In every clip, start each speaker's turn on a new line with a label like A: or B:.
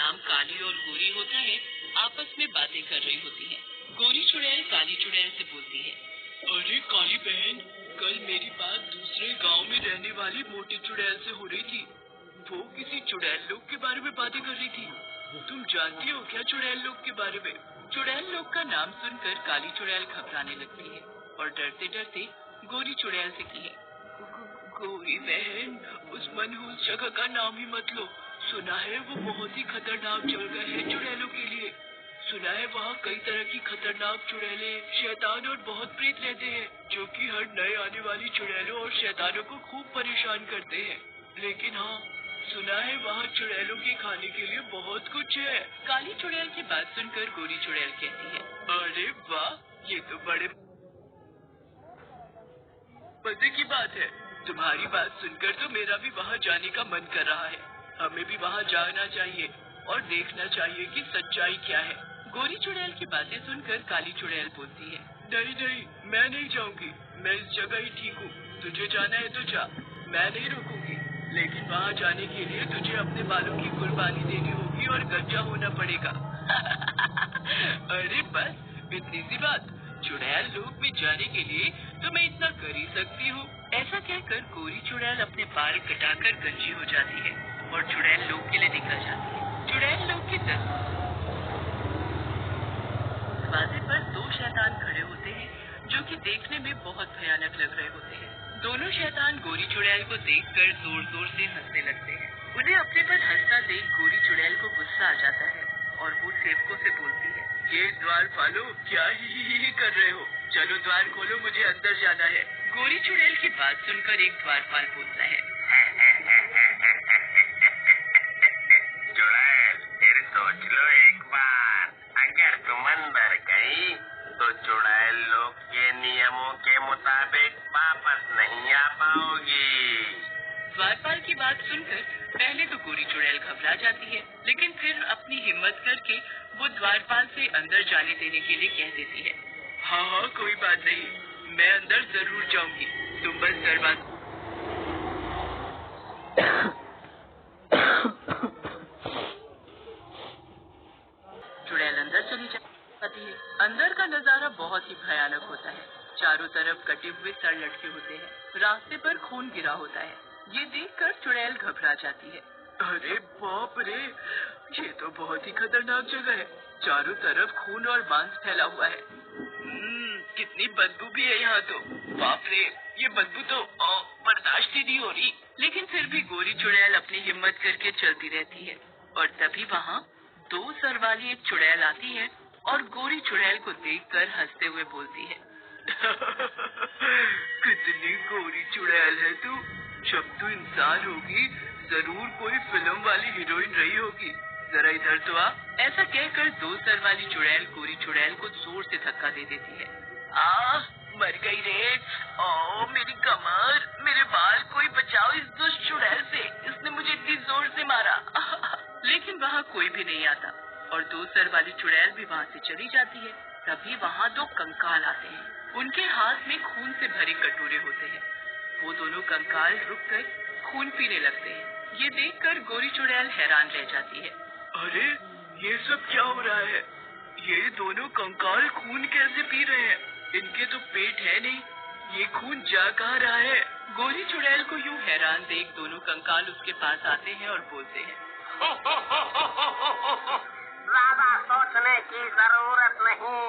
A: नाम काली और गोरी होता है, आपस में बातें कर रही होती हैं। गोरी चुड़ैल काली चुड़ैल से बोलती है,
B: अरे काली बहन, कल मेरी बात दूसरे गांव में रहने वाली मोटी चुड़ैल से हो रही थी। वो किसी चुड़ैल लोग के बारे में बातें कर रही थी। तुम जानती हो क्या चुड़ैल लोग के बारे में?
A: चुड़ैल लोग का नाम सुनकर काली चुड़ैल घबराने लगती है और डरते डरते गोरी चुड़ैल से की है,
B: गोरी बहन, उस मनहूस जगह का नाम ही मत लो। सुना है वो बहुत ही खतरनाक जगह है चुड़ैलों के लिए। सुना है वहाँ कई तरह की खतरनाक चुड़ैले, शैतान और बहुत प्रेत रहते हैं, जो कि हर नए आने वाली चुड़ैलों और शैतानों को खूब परेशान करते हैं। लेकिन हाँ, सुना है वहाँ चुड़ैलों के खाने के लिए बहुत कुछ है।
A: काली चुड़ैल की बात सुनकर गोरी चुड़ैल कहती है,
B: अरे वाह, ये तो बड़े मजे की बात है। तुम्हारी बात सुनकर तो मेरा भी वहाँ जाने का मन कर रहा है। हमें भी वहाँ जाना चाहिए और देखना चाहिए कि सच्चाई क्या है।
A: गोरी चुड़ैल की बातें सुनकर काली चुड़ैल बोलती है,
B: नहीं नहीं, मैं नहीं जाऊंगी। मैं इस जगह ही ठीक हूँ। तुझे जाना है तो जा, मैं नहीं रुकूंगी। लेकिन वहाँ जाने के लिए तुझे अपने बालों की कुर्बानी देनी होगी और गंजा होना पड़ेगा।
A: अरे बस इतनी सी बात। चुड़ैल लोग में जाने के लिए तो मैं इतना कर ही सकती हूँ। ऐसा कहकर गोरी चुड़ैल अपने बाल कटाकर गंजी हो जाती है और चुड़ैल लोग के लिए निकल जाती है। चुड़ैल लोग के दरवाजे पर दो शैतान खड़े होते हैं, जो कि देखने में बहुत भयानक लग रहे होते हैं। दोनों शैतान गोरी चुड़ैल को देखकर जोर जोर से हंसने लगते हैं। उन्हें अपने पर हंसता देख गोरी चुड़ैल को गुस्सा आ जाता है और वो सेवकों से बोलती है,
B: ये द्वारपालों, क्या ही कर रहे हो? चलो द्वार खोलो, मुझे अंदर जाना है।
A: गोरी चुड़ैल की बात सुनकर एक द्वारपाल बोलता है,
C: चुड़ैल, फिर सोच लो एक बार। अगर तुम अंदर गई तो चुड़ैल लोग के नियमों के मुताबिक वापस नहीं आ पाओगी।
A: द्वारपाल की बात सुनकर पहले तो गोरी चुड़ैल घबरा जाती है, लेकिन फिर अपनी हिम्मत करके वो द्वारपाल से अंदर जाने देने के लिए कह देती है,
B: हाँ हाँ, कोई बात नहीं, मैं अंदर जरूर जाऊंगी। तुम बस दरवाजा।
A: चुड़ैल अंदर चली जाती है। अंदर का नजारा बहुत ही भयानक होता है। चारों तरफ कटे हुए सर लटके होते हैं। रास्ते पर खून गिरा होता है। ये देखकर चुड़ैल घबरा जाती है।
B: अरे बाप रे, ये तो बहुत ही खतरनाक जगह है। चारों तरफ खून और मांस फैला हुआ है। कितनी बदबू भी है यहाँ तो। बाप रे, ये बदबू तो बर्दाश्त ही नहीं हो रही।
A: लेकिन फिर भी गोरी चुड़ैल अपनी हिम्मत करके चलती रहती है और तभी वहाँ दो सर वाली एक चुड़ैल आती है और गोरी चुड़ैल को देखकर हंसते हुए बोलती है,
B: कितनी गोरी चुड़ैल है तू। जब तू इंसान होगी जरूर कोई फिल्म वाली हीरोइन रही होगी। जरा इधर तो आ।
A: ऐसा कहकर दो सर वाली चुड़ैल गोरी चुड़ैल को जोर से धक्का दे देती है।
B: मर गई रे। ओ मेरी कमर, मेरे बाल, कोई बचाओ इस दुष्ट चुड़ैल से। इसने मुझे इतनी जोर से मारा।
A: लेकिन वहाँ कोई भी नहीं आता और दो सर वाली चुड़ैल भी वहाँ से चली जाती है। तभी वहाँ दो कंकाल आते हैं। उनके हाथ में खून से भरे कटोरे होते हैं। वो दोनों कंकाल रुककर खून पीने लगते हैं। ये देखकर गोरी चुड़ैल हैरान रह जाती है।
B: अरे ये सब क्या हो रहा है? ये दोनों कंकाल खून कैसे पी रहे हैं? इनके तो पेट है नहीं, ये खून जा कहाँ रहा है?
A: गोरी चुड़ैल को यूं हैरान देख दोनों कंकाल उसके पास आते हैं और बोलते हैं,
C: ज्यादा सोचने की जरूरत नहीं,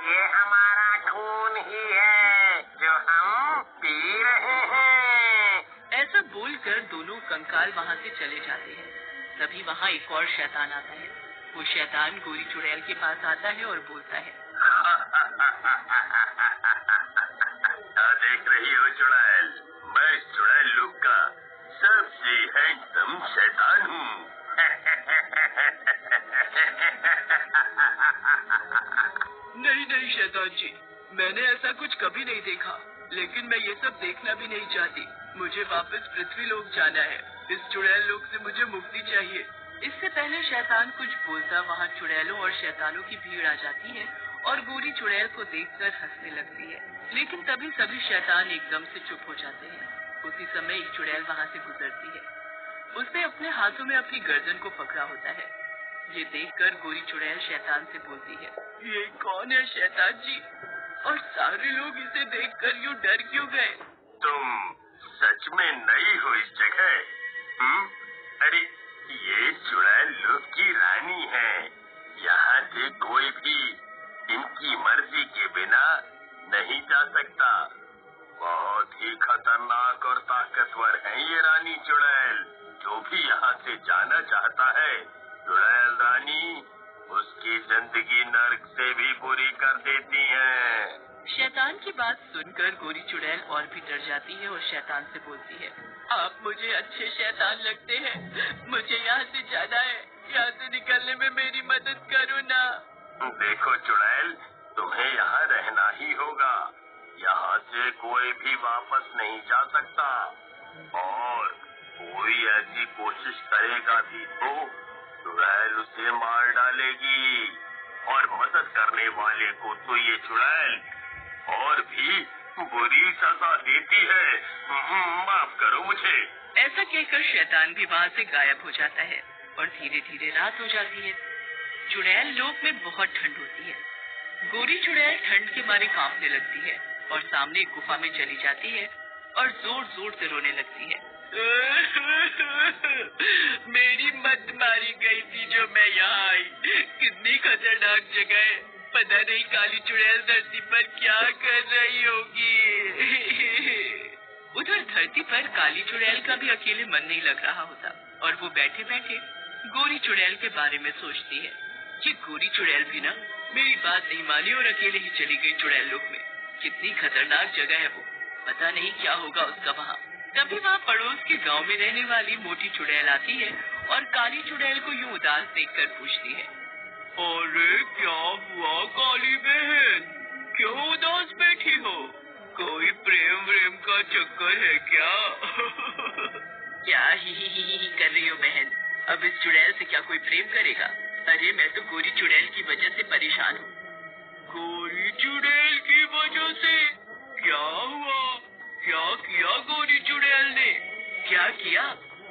C: ये हमारा खून ही है जो हम पी रहे हैं।
A: ऐसा बोलकर दोनों कंकाल वहाँ से चले जाते हैं। तभी वहाँ एक और शैतान आता है। वो शैतान गोरी चुड़ैल के पास आता है और बोलता है,
C: देख रही हो चुड़ैल, मैं चुड़ैल लोग का सबसे हैंडसम शैतान हूँ।
B: नहीं नहीं शैतान जी, मैंने ऐसा कुछ कभी नहीं देखा। लेकिन मैं ये सब देखना भी नहीं चाहती। मुझे वापस पृथ्वी लोक जाना है। इस चुड़ैल लोक से मुझे मुक्ति चाहिए।
A: इससे पहले शैतान कुछ बोलता वहाँ चुड़ैलों और शैतानों की भीड़ आ जाती है और गोरी चुड़ैल को देखकर हंसने लगती है। लेकिन तभी सभी शैतान एकदम से चुप हो जाते हैं। उसी समय एक चुड़ैल वहाँ से गुजरती है। उसने अपने हाथों में अपनी गर्दन को पकड़ा होता है। ये देखकर गोरी चुड़ैल शैतान से बोलती है,
B: ये कौन है शैतान जी? और सारे लोग इसे देखकर यूं डर क्यों गए?
C: तुम सच में नई हो इस जगह? अरे ये चुड़ैल लोग की रानी है। यहाँ से कोई भी इनकी मर्जी के बिना नहीं जा सकता। बहुत ही खतरनाक और ताकतवर है ये रानी चुड़ैल। जो भी यहाँ से जाना चाहता है, चुड़ैल रानी उसकी जिंदगी नर्क से भी बुरी कर देती है।
A: शैतान की बात सुनकर गोरी चुड़ैल और भी डर जाती है और शैतान से बोलती है,
B: आप मुझे अच्छे शैतान लगते हैं। मुझे यहाँ से जाना है। यहाँ से निकलने में मेरी मदद करो ना।
C: देखो चुड़ैल, तुम्हें यहाँ रहना ही होगा। यहाँ से कोई भी वापस नहीं जा सकता, और कोई ऐसी कोशिश करेगा भी तो चुड़ैल उसे मार डालेगी। और मदद करने वाले को तो ये चुड़ैल और भी बुरी सजा देती है। माफ करो मुझे।
A: ऐसा कहकर शैतान भी वहाँ से गायब हो जाता है और धीरे धीरे रात हो जाती है। चुड़ैल लोक में बहुत ठंड होती है। गोरी चुड़ैल ठंड के मारे कांपने लगती है और सामने एक गुफा में चली जाती है और जोर जोर से रोने लगती है।
B: मेरी मत मारी गई थी जो मैं यहाँ आई। कितनी खतरनाक जगह है। पता नहीं काली चुड़ैल धरती पर क्या कर रही होगी।
A: उधर धरती पर काली चुड़ैल का भी अकेले मन नहीं लग रहा होता और वो बैठे बैठे गोरी चुड़ैल के बारे में सोचती है कि गोरी चुड़ैल भी ना मेरी बात नहीं मानी और अकेले ही चली गई चुड़ैल लोक में। कितनी खतरनाक जगह है वो, पता नहीं क्या होगा उसका वहाँ। तभी वहाँ पड़ोस के गांव में रहने वाली मोटी चुड़ैल आती है और काली चुड़ैल को यूं उदास देखकर पूछती है,
B: अरे क्या हुआ काली बहन, क्यों उदास बैठी हो? कोई प्रेम व्रेम का चक्कर है क्या?
A: क्या ही कर रही हो बहन? अब इस चुड़ैल से क्या कोई प्रेम करेगा? अरे मैं तो गोरी चुड़ैल की वजह से परेशान हूँ।
B: गोरी चुड़ैल की वजह से? क्या हुआ? क्या किया गोरी चुड़ैल ने?
A: क्या किया?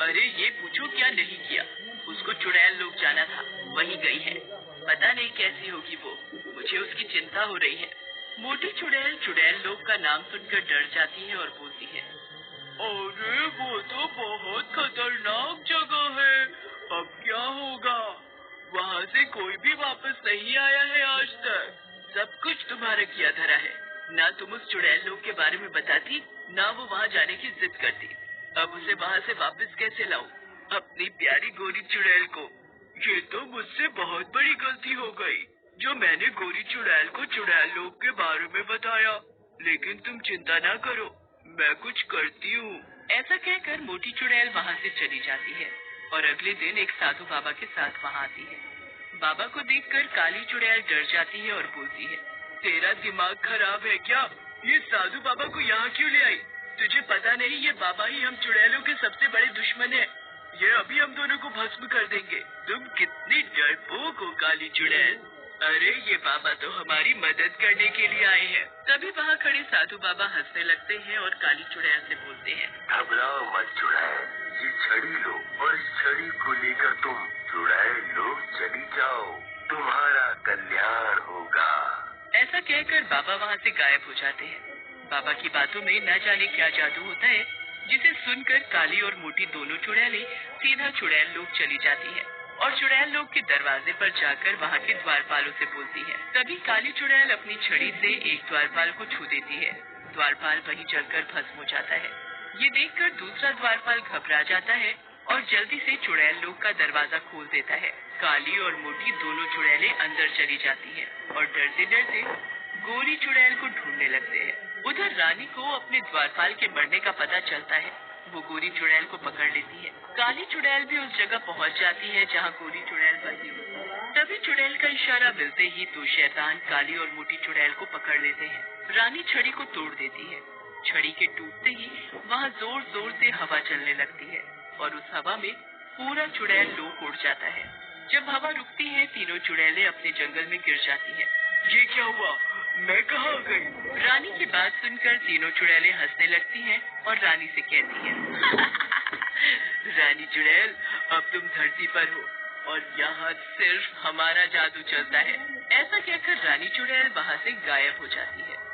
A: अरे ये पूछो क्या नहीं किया। उसको चुड़ैल लोग जाना था, वहीं गई है। पता नहीं कैसी होगी वो, मुझे उसकी चिंता हो रही है। मोटी चुड़ैल चुड़ैल लोग का नाम सुनकर डर जाती है और बोलती है,
B: अरे वो तो बहुत खतरनाक जगह है। अब क्या होगा? वहाँ से कोई भी वापस नहीं आया है आज तक।
A: सब कुछ तुम्हारा किया धरा है। ना तुम उस चुड़ैल लोग के बारे में बताती, ना वो वहाँ जाने की जिद करती। अब उसे वहाँ से वापस कैसे लाऊं? अपनी प्यारी गोरी चुड़ैल को।
B: ये तो मुझसे बहुत बड़ी गलती हो गई जो मैंने गोरी चुड़ैल को चुड़ैल लोग के बारे में बताया। लेकिन तुम चिंता ना करो, मैं कुछ करती हूँ।
A: ऐसा कहकर मोटी चुड़ैल वहाँ से चली जाती है और अगले दिन एक साधु बाबा के साथ वहाँ आती है। बाबा को देखकर काली चुड़ैल डर जाती है और बोलती है,
B: तेरा दिमाग खराब है क्या? ये साधु बाबा को यहाँ क्यों ले आई? तुझे पता नहीं ये बाबा ही हम चुड़ैलों के सबसे बड़े दुश्मन है। ये अभी हम दोनों को भस्म कर देंगे। तुम कितनी डरपोक हो काली चुड़ैल।
A: अरे ये बाबा तो हमारी मदद करने के लिए आए हैं। तभी वहाँ खड़े साधु बाबा हंसने लगते हैं और काली चुड़ैल से बोलते हैं,
C: घबराओ मत चुड़ैल, ये छड़ी लो और इस छड़ी को लेकर तुम चुड़ैल लोग चली जाओ, तुम्हारा कल्याण होगा।
A: ऐसा कहकर बाबा वहाँ से गायब हो जाते हैं। बाबा की बातों में न जाने क्या जादू होता है, जिसे सुनकर काली और मोटी दोनों चुड़ैलें सीधा चुड़ैल लोग चली जाती है और चुड़ैल लोग के दरवाजे पर जाकर वहाँ के द्वारपालों से बोलती है। तभी काली चुड़ैल अपनी छड़ी से एक द्वारपाल को छू देती है। द्वारपाल वहीं जलकर भस्म हो जाता है। ये देखकर दूसरा द्वारपाल घबरा जाता है और जल्दी से चुड़ैल लोग का दरवाजा खोल देता है। काली और मोटी दोनों चुड़ैलें अंदर चली जाती है और डरते डरते गोरी चुड़ैल को ढूंढने लगते हैं। उधर रानी को अपने द्वारपाल के मरने का पता चलता है। वो गोरी चुड़ैल को पकड़ लेती है। काली चुड़ैल भी उस जगह पहुंच जाती है जहां गोरी चुड़ैल बंधी हुई। तभी चुड़ैल का इशारा मिलते ही दो शैतान काली और मोटी चुड़ैल को पकड़ लेते हैं। रानी छड़ी को तोड़ देती है। छड़ी के टूटते ही वहाँ जोर जोर से हवा चलने लगती है और उस हवा में पूरा चुड़ैल लोक उड़ जाता है। जब हवा रुकती है, तीनों चुड़ैलें अपने जंगल में गिर जाती है।
B: ये क्या हुआ? मैं कहाँ गई?
A: रानी की बात सुनकर तीनों चुड़ैलें हंसने लगती हैं और रानी से कहती हैं, रानी चुड़ैल, अब तुम धरती पर हो और यहाँ सिर्फ हमारा जादू चलता है। ऐसा कहकर रानी चुड़ैल वहाँ से गायब हो जाती है।